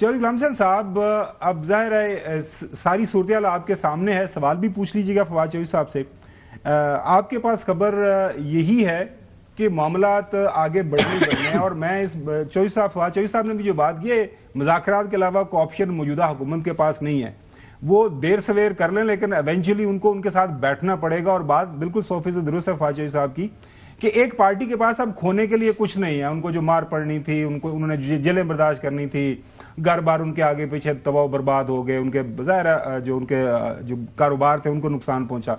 چودھری غلام حسین صاحب، اب ظاہر ہے ساری صورتحال آپ کے سامنے ہے، سوال بھی پوچھ لیجیے گا فواد چودھری صاحب سے. آپ کے پاس خبر یہی ہے کہ معاملات آگے بڑھنے ہیں، اور میں اس فواد چودھری صاحب نے بھی جو بات کی ہے، مذاکرات کے علاوہ کوئی آپشن موجودہ حکومت کے پاس نہیں ہے. وہ دیر سویر کر لیں لیکن ایونچولی ان کو ان کے ساتھ بیٹھنا پڑے گا. اور بات بالکل 100% درست ہے فواد چودھری صاحب کی کہ ایک پارٹی کے پاس اب کھونے کے لیے کچھ نہیں ہے. ان کو جو مار پڑنی تھی، انہوں نے جیلیں برداشت کرنی تھی، گھر بار ان کے آگے پیچھے تباہ و برباد ہو گئے، ان کے ظاہر جو ان کے جو کاروبار تھے ان کو نقصان پہنچا.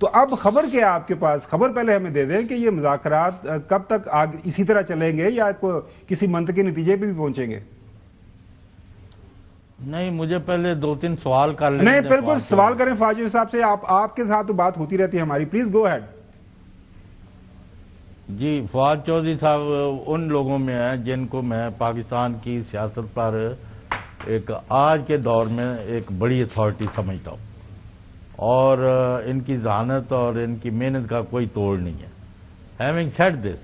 تو اب خبر کیا ہے آپ کے پاس؟ خبر پہلے ہمیں دے دیں کہ یہ مذاکرات کب تک اسی طرح چلیں گے یا کسی منطقی نتیجے پہ بھی پہنچیں گے؟ نہیں، مجھے پہلے 2-3 سوال کر لیں. نہیں بالکل سوال کریں فواد چودھری صاحب سے، آپ کے ساتھ تو بات ہوتی رہتی ہے ہماری. Please go ahead. جی، فواد چودھری صاحب ان لوگوں میں ہیں جن کو میں پاکستان کی سیاست پر ایک آج کے دور میں ایک بڑی اتھارٹی سمجھتا ہوں، اور ان کی ذہانت اور ان کی محنت کا کوئی توڑ نہیں ہے. ہیونگ سیڈ دس،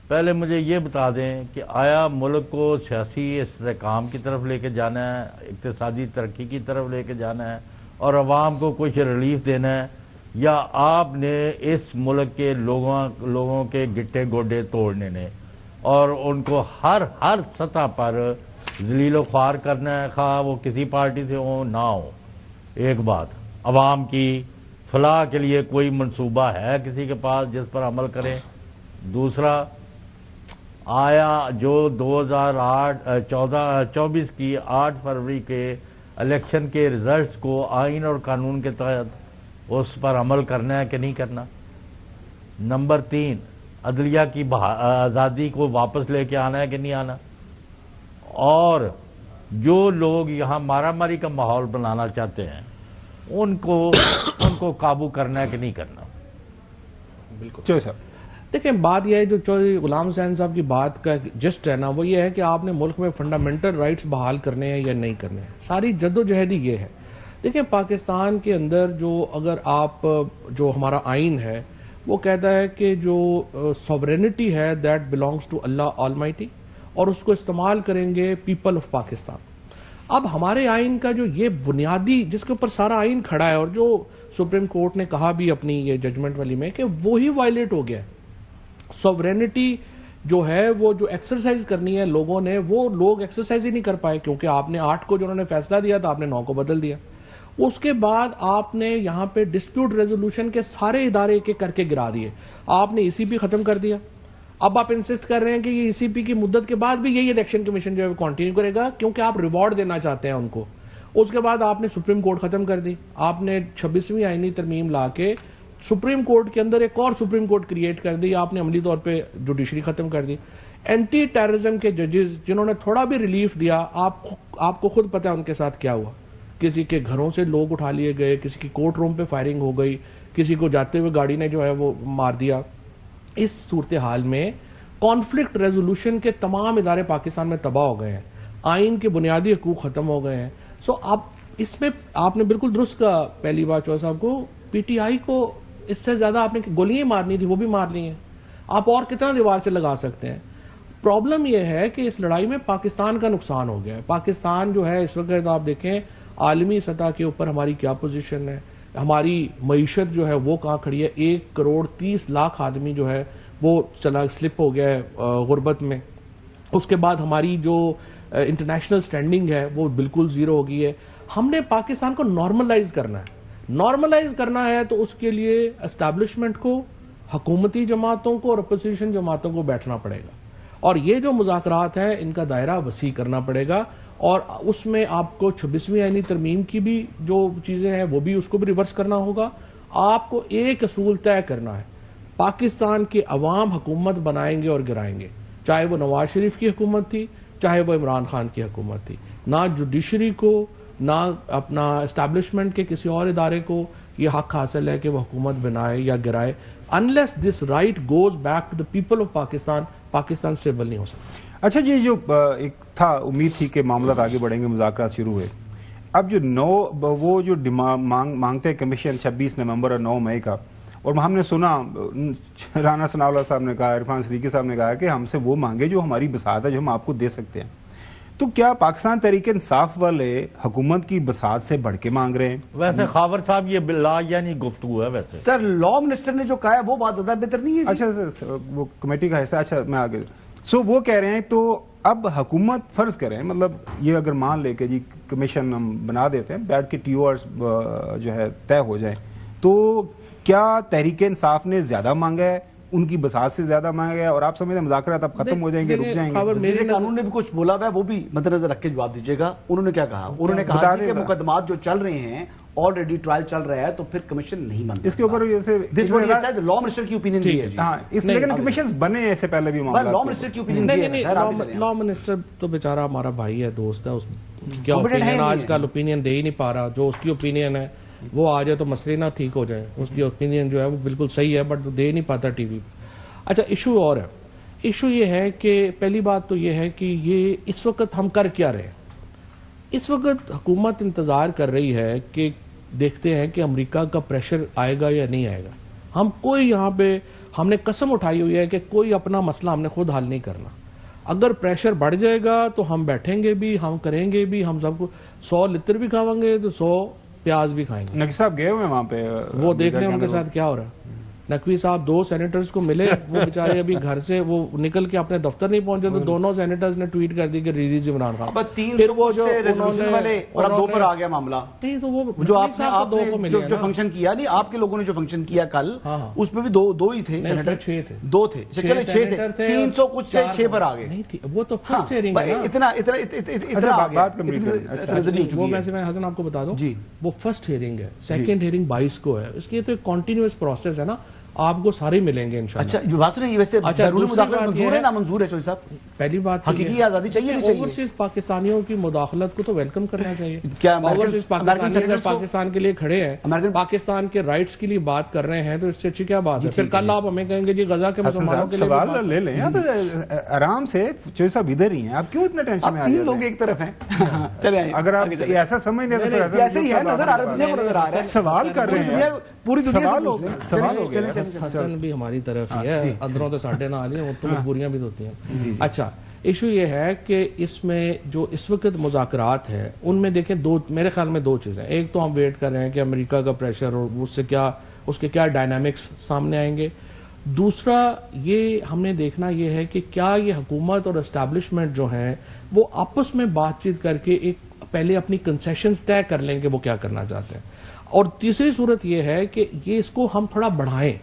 پہلے مجھے یہ بتا دیں کہ آیا ملک کو سیاسی استحکام کی طرف لے کے جانا ہے، اقتصادی ترقی کی طرف لے کے جانا ہے اور عوام کو کچھ ریلیف دینا ہے، یا آپ نے اس ملک کے لوگوں کے گٹے گوڈے توڑنے نے اور ان کو ہر سطح پر ذلیل و خوار کرنا ہے، خواہ وہ کسی پارٹی سے ہو نہ ہو. ایک بات، عوام کی فلاح کے لیے کوئی منصوبہ ہے کسی کے پاس جس پر عمل کریں؟ دوسرا، آیا جو 2024 کی 8 فروری کے الیکشن کے ریزلٹس کو آئین اور قانون کے تحت اس پر عمل کرنا ہے کہ نہیں کرنا؟ نمبر 3، عدلیہ کی آزادی کو واپس لے کے آنا ہے کہ نہیں آنا؟ اور جو لوگ یہاں مارا ماری کا ماحول بنانا چاہتے ہیں ان کو قابو کرنا ہے کہ نہیں کرنا؟ بالکل چلو صاحب. دیکھیں، بات یہ ہے جو چودھری غلام حسین صاحب کی بات کا جسٹ ہے نا، وہ یہ ہے کہ آپ نے ملک میں فنڈامنٹل رائٹس بحال کرنے ہیں یا نہیں کرنے ہیں. ساری جدوجہد ہی یہ ہے. دیکھیں، پاکستان کے اندر اگر آپ جو ہمارا آئین ہے وہ کہتا ہے کہ جو سوورینٹی ہے that belongs to Allah Almighty, اور اس کو استعمال کریں گے پیپل آف پاکستان. اب ہمارے آئین کا جو یہ بنیادی جس کے اوپر سارا آئین کھڑا ہے، اور جو سپریم کورٹ نے کہا بھی اپنی یہ ججمنٹ والی میں کہ وہی وائلیٹ ہو گیا ہے. سوورینٹی جو ہے وہ جو ایکسرسائز کرنی ہے لوگوں نے، وہ لوگ ایکسرسائز ہی نہیں کر پائے، کیونکہ آپ نے 8 کو جو انہوں نے فیصلہ دیا تھا آپ نے 9 کو بدل دیا. اس کے بعد آپ نے یہاں پہ ڈسپیوٹ ریزولوشن کے سارے ادارے ایک ایک کر کے گرا دیے. آپ نے ECP ختم کر دیا. اب آپ انسسٹ کر رہے ہیں کہ یہ ECP کی مدت کے بعد بھی یہی الیکشن کمیشن جو ہے کنٹینیو کرے گا، کیونکہ آپ ریوارڈ دینا چاہتے ہیں ان کو. اس کے بعد آپ نے سپریم کورٹ ختم کر دی. آپ نے 26ویں آئینی ترمیم لا کے سپریم کورٹ کے اندر ایک اور سپریم کورٹ کریٹ کر دی. آپ نے عملی طور پہ جوڈیشری ختم کر دی. اینٹی ٹیررزم کے ججز جنہوں نے تھوڑا بھی ریلیف دیا، آپ کو خود پتہ ہے ان کے ساتھ کیا ہوا. کسی کے گھروں سے لوگ اٹھا لیے گئے، کسی کی کورٹ روم پہ فائرنگ ہو گئی، کسی کو جاتے ہوئے گاڑی نے جو ہے وہ مار دیا. اس صورتحال میں کانفلکٹ ریزولوشن کے تمام ادارے پاکستان میں تباہ ہو گئے ہیں. آئین کے بنیادی حقوق ختم ہو گئے ہیں. اب اس میں آپ نے بالکل درست کہا پہلی بار چودھری صاحب کو، PTI کو اس سے زیادہ آپ نے گولیاں مارنی تھی وہ بھی مار لی ہیں. آپ اور کتنا دیوار سے لگا سکتے ہیں؟ پرابلم یہ ہے کہ اس لڑائی میں پاکستان کا نقصان ہو گیا ہے. پاکستان جو ہے اس وقت آپ دیکھیں عالمی سطح کے اوپر ہماری کیا پوزیشن ہے، ہماری معیشت جو ہے وہ کہاں کھڑی ہے. 1,30,00,000 آدمی جو ہے وہ سلپ ہو گیا ہے غربت میں. اس کے بعد ہماری جو انٹرنیشنل سٹینڈنگ ہے وہ بالکل زیرو ہو گئی ہے. ہم نے پاکستان کو نارملائز کرنا ہے. نارملائز کرنا ہے تو اس کے لیے اسٹیبلشمنٹ کو، حکومتی جماعتوں کو اور اپوزیشن جماعتوں کو بیٹھنا پڑے گا. اور یہ جو مذاکرات ہیں ان کا دائرہ وسیع کرنا پڑے گا. اور اس میں آپ کو 26ویں آئینی ترمیم کی بھی جو چیزیں ہیں وہ بھی اس کو بھی ریورس کرنا ہوگا. آپ کو ایک اصول طے کرنا ہے، پاکستان کے عوام حکومت بنائیں گے اور گرائیں گے، چاہے وہ نواز شریف کی حکومت تھی چاہے وہ عمران خان کی حکومت تھی. نہ جوڈیشری کو نہ اپنا اسٹیبلشمنٹ کے کسی اور ادارے کو یہ حق حاصل ہے کہ وہ حکومت بنائے یا گرائے. unless this right goes back to the people of Pakistan, Pakistan stable نہیں ہو سکتا. اچھا جی، جو ایک تھا امید تھی کہ معاملات آگے بڑھیں گے، مذاکرات شروع ہوئے. اب جو وہ جو مانگتے ہیں کمیشن 26 نومبر اور 9 مئی کا، اور ہم نے سنا رانا ثناء اللہ صاحب نے کہا، عرفان صدیقی صاحب نے کہا کہ ہم سے وہ مانگے جو ہماری بساط ہے، جو ہم آپ کو دے سکتے ہیں. تو کیا پاکستان تحریک انصاف والے حکومت کی بساط سے بڑھ کے مانگ رہے ہیں؟ ویسے خاور صاحب یہ لا یعنی گفتگو ہے ویسے سر لا منسٹر نے جو کہا ہے وہ بات زیادہ بہتر نہیں ہے؟ اچھا سر وہ کمیٹی کا حصہ، اچھا میں آگے وہ کہہ رہے ہیں تو اب حکومت فرض کریں، مطلب یہ اگر مان لے کہ جی کمیشن ہم بنا دیتے ہیں، بیٹھ کے ٹی اوز جو ہے طے ہو جائے، تو کیا تحریک انصاف نے زیادہ مانگا ہے، ان کی بساط سے زیادہ مانگا ہے، اور آپ سمجھتے ہیں مذاکرات اب ختم ہو جائیں گے، رک جائیں گے؟ وزیر قانون نے بھی کچھ بولا ہے، وہ بھی مد نظر رکھ کے جواب دیجیے گا. انہوں نے کیا کہا؟ انہوں نے کہا کہ مقدمات جو چل رہے ہیں آلریڈی ٹرائل چل رہا ہے تو پھر کمیشن نہیں بن سکتا. اس کے اوپر لا منسٹر کی اوپینین بھی ہے جی. ہاں اس لیکن کمیشن بنے اس سے پہلے بھی معاملات. لا منسٹر کی اوپینین بھی ہے سر. لا منسٹر تو بیچارہ ہمارا بھائی ہے، دوست ہے، کیا اوپینین آج کل اوپینین دے ہی نہیں پا رہا. جو اس کی اوپینین ہے وہ آ جائے تو مسئلے نہ ٹھیک ہو جائیں. اس کی اوپینین جو ہے وہ بالکل صحیح ہے بٹ دے نہیں پاتا ٹی وی. اچھا ایشو اور ہے. ایشو یہ ہے کہ پہلی بات تو یہ ہے کہ یہ اس وقت ہم کر کیا رہے ہیں. اس وقت حکومت انتظار کر رہی ہے کہ دیکھتے ہیں کہ امریکہ کا پریشر آئے گا یا نہیں آئے گا. ہم کوئی یہاں پہ ہم نے قسم اٹھائی ہوئی ہے کہ کوئی اپنا مسئلہ ہم نے خود حل نہیں کرنا. اگر پریشر بڑھ جائے گا تو ہم بیٹھیں گے بھی، ہم کریں گے بھی. ہم سب کو 100 لتر بھی کھاؤں گے تو 100 پیاز بھی کھائیں گے. نقوی صاحب گئے ہوئے وہاں پہ، وہ دیکھ رہے ہیں ان کے ساتھ کیا ہو رہا ہے. نقوی صاحب 2 سینیٹرز کو ملے، وہ بیچارے ابھی گھر سے وہ نکل کے اپنے دفتر نہیں پہنچے تو دونوں سینیٹرز نے ٹویٹ کر دی کہ ریلیز عمران خان. پھر وہ جو ریزولوشن والے اور اب 2 پر آ گیا معاملہ. نہیں تو وہ جو آپ نے جو فنکشن کیا نہیں، آپ کے لوگوں نے جو فنکشن کیا کل، اس میں بھی 2 ہی تھے سینیٹر. 6 تھے. 2 تھے، چلے 6 تھے. 300 کچھ سے 6 پر آ گئے. نہیں وہ تو فرسٹ ہیئرنگ ہے نا. اتنا بات کمپلیٹ کریں. وہ میں حسن آپ کو بتا دوں وہ فرسٹ ہیئرنگ ہے. سیکنڈ ہیئرنگ 22 کو ہے. اس کی تو ایک کنٹینیوس پروسیس ہے نا. آپ کو سارے ملیں گے انشاءاللہ. اچھا بات سنیں، ویسے بیرون مداخلت منظور ہے نا منظور ہے چوہدری صاحب؟ پہلی بات حقیقی آزادی چاہیے نہیں چاہیے؟ اوورسیز پاکستانیوں کی مداخلت کو تو ویلکم کرنا چاہیے. کیا اوورسیز پاکستانی اگر پاکستان کے لیے کھڑے ہیں، پاکستان کے رائٹس کے لیے بات کر رہے ہیں تو اس سے اچھی کیا بات ہے؟ پھر کل آپ ہمیں کہیں گے جی غزہ کے مسلمانوں کے لیے سوال لے لیں آپ آرام سے. چوہدری صاحب ادھر ہی ہیں، آپ کیوں اتنے ٹینشن میں آ رہے ہیں؟ 3 لوگ ایک طرف ہیں. چلیں اگر آپ ایسا سمجھتے ہیں تو ایسے ہی ہے، نظر آ رہا ہے، دنیا کو نظر آ رہا ہے. سوال کر رہے ہیں، پوری دنیا سوال ہو گیا. حسن بھی ہماری طرف ہی ہے، اندروں تو ساڈے نہ آ رہی ہیں، وہ تو مجبوریاں بھی ہوتی ہیں. اچھا ایشو یہ ہے کہ اس میں جو اس وقت مذاکرات ہیں ان میں دیکھیں میرے خیال میں 2 چیزیں. ایک تو ہم ویٹ کر رہے ہیں کہ امریکہ کا پریشر اور اس کے کیا ڈائنامکس سامنے آئیں گے. دوسرا یہ ہم نے دیکھنا یہ ہے کہ کیا یہ حکومت اور اسٹیبلشمنٹ جو ہیں وہ آپس میں بات چیت کر کے ایک پہلے اپنی کنسیشنز طے کر لیں کہ وہ کیا کرنا چاہتے ہیں. اور تیسری صورت یہ ہے کہ یہ اس کو ہم تھوڑا بڑھائیں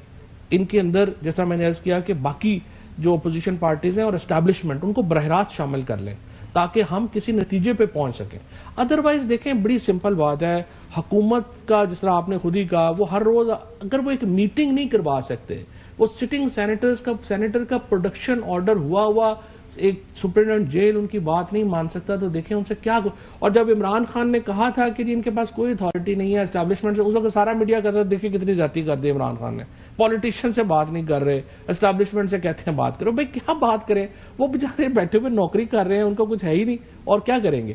ان کے اندر، جس طرح میں نے عرض کیا کہ باقی جو اپوزیشن پارٹیز ہیں اور اسٹیبلشمنٹ ان کو براہ راست شامل کر لیں تاکہ ہم کسی نتیجے پہ پہنچ سکیں. ادروائز دیکھیں بڑی سمپل بات ہے، حکومت کا جس طرح آپ نے خود ہی کہا وہ ہر روز اگر وہ ایک میٹنگ نہیں کروا سکتے، وہ سٹنگ سینیٹر کا پروڈکشن آرڈر ہوا ایک سپرنٹینڈنٹ جیل ان کی بات نہیں مان سکتا تو دیکھیں ان سے کیا. اور جب عمران خان نے کہا تھا کہ ان کے پاس کوئی اتھارٹی نہیں ہے اسٹیبلشمنٹ سے، اس وقت سارا میڈیا کہتا تھا دیکھیں کتنی زیادتی کر دی عمران خان نے، پولیٹیشین سے بات نہیں کر رہے، اسٹیبلشمنٹ سے کہتے ہیں بات کرو. بھائی کیا بات کریں، وہ بیچارے بیٹھے ہوئے نوکری کر رہے ہیں، ان کو کچھ ہے ہی نہیں اور کیا کریں گے.